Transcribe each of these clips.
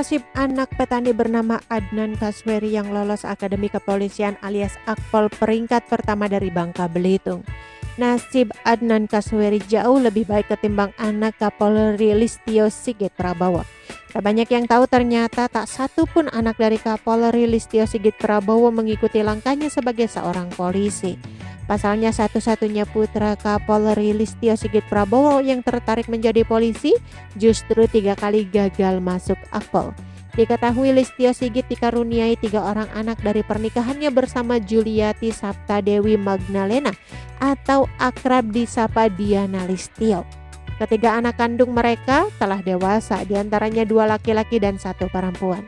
nasib anak petani bernama Adnan Kasweri yang lolos Akademi Kepolisian alias Akpol peringkat pertama dari Bangka Belitung. Nasib Adnan Kasweri jauh lebih baik ketimbang anak Kapolri Listio Sigit Prabowo. Tak banyak yang tahu ternyata tak satu pun anak dari Kapolri Listio Sigit Prabowo mengikuti langkahnya sebagai seorang polisi. Pasalnya satu-satunya putra Kapolri Listio Sigit Prabowo yang tertarik menjadi polisi justru 3 kali gagal masuk Akpol. Diketahui Listio Sigit dikaruniai 3 orang anak dari pernikahannya bersama Juliati Sapta Dewi Magdalena atau akrab disapa Diana Listio. Ketiga anak kandung mereka telah dewasa, diantaranya 2 laki-laki dan 1 perempuan.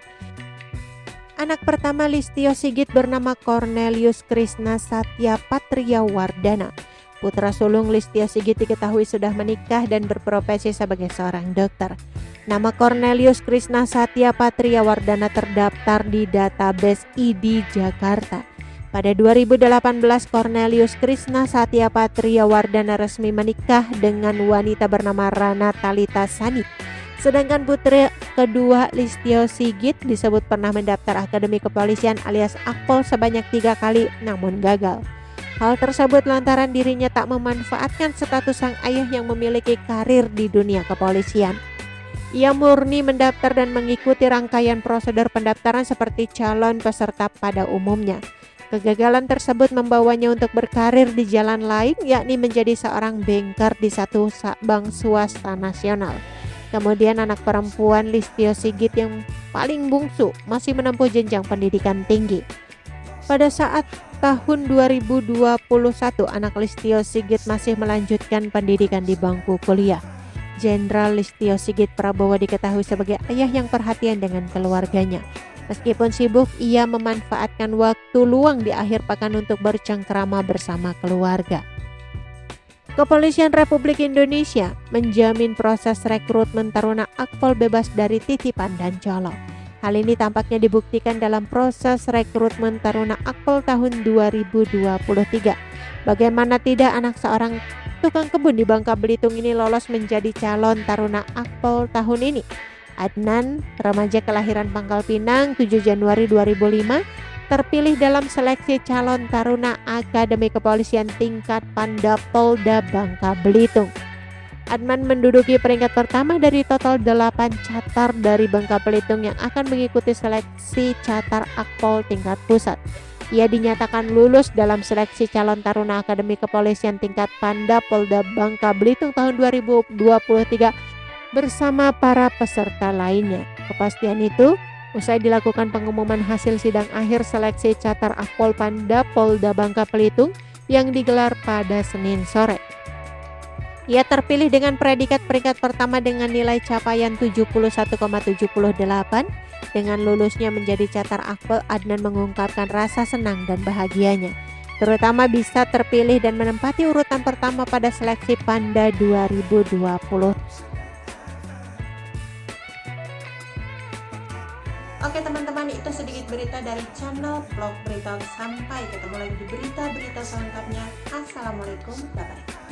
Anak pertama Listio Sigit bernama Cornelius Krishna Satya Patria Wardana. Putra sulung Listio Sigit diketahui sudah menikah dan berprofesi sebagai seorang dokter. Nama Cornelius Krishna Satya Patria Wardana terdaftar di database ID Jakarta. Pada 2018, Cornelius Krishna Satya Patria Wardana resmi menikah dengan wanita bernama Rana Talita Sani. Sedangkan putri kedua Listio Sigit disebut pernah mendaftar Akademi Kepolisian alias Akpol sebanyak 3 kali namun gagal. Hal tersebut lantaran dirinya tak memanfaatkan status sang ayah yang memiliki karir di dunia kepolisian. Ia murni mendaftar dan mengikuti rangkaian prosedur pendaftaran seperti calon peserta pada umumnya. Kegagalan tersebut membawanya untuk berkarir di jalan lain, yakni menjadi seorang banker di satu bank swasta nasional. Kemudian anak perempuan Listio Sigit yang paling bungsu masih menempuh jenjang pendidikan tinggi. Pada saat tahun 2021, anak Listio Sigit masih melanjutkan pendidikan di bangku kuliah. Jenderal Listio Sigit Prabowo diketahui sebagai ayah yang perhatian dengan keluarganya. Meskipun sibuk, ia memanfaatkan waktu luang di akhir pekan untuk bercengkrama bersama keluarga. Kepolisian Republik Indonesia menjamin proses rekrutmen taruna Akpol bebas dari titipan dan colong. Hal ini tampaknya dibuktikan dalam proses rekrutmen taruna Akpol tahun 2023. Bagaimana tidak, anak seorang tukang kebun di Bangka Belitung ini lolos menjadi calon taruna Akpol tahun ini. Adnan, remaja kelahiran Pangkal Pinang 7 Januari 2005, terpilih dalam seleksi calon taruna Akademi Kepolisian tingkat Panda Polda Bangka Belitung. Adnan menduduki peringkat pertama dari total 8 catar dari Bangka Belitung yang akan mengikuti seleksi catar Akpol tingkat pusat. Ia dinyatakan lulus dalam seleksi calon taruna Akademi Kepolisian tingkat Panda Polda Bangka Belitung tahun 2023 bersama para peserta lainnya. Kepastian itu usai dilakukan pengumuman hasil sidang akhir seleksi catar Akpol Panda Polda Bangka Belitung yang digelar pada Senin sore. Ia terpilih dengan predikat peringkat pertama dengan nilai capaian 71,78. Dengan lulusnya menjadi catar Akpol, Adnan mengungkapkan rasa senang dan bahagianya, terutama bisa terpilih dan menempati urutan pertama pada seleksi Panda 2020. Oke teman-teman, itu sedikit berita dari channel Vlog Berita. Sampai ketemu lagi di berita-berita selengkapnya. Assalamualaikum, bye-bye.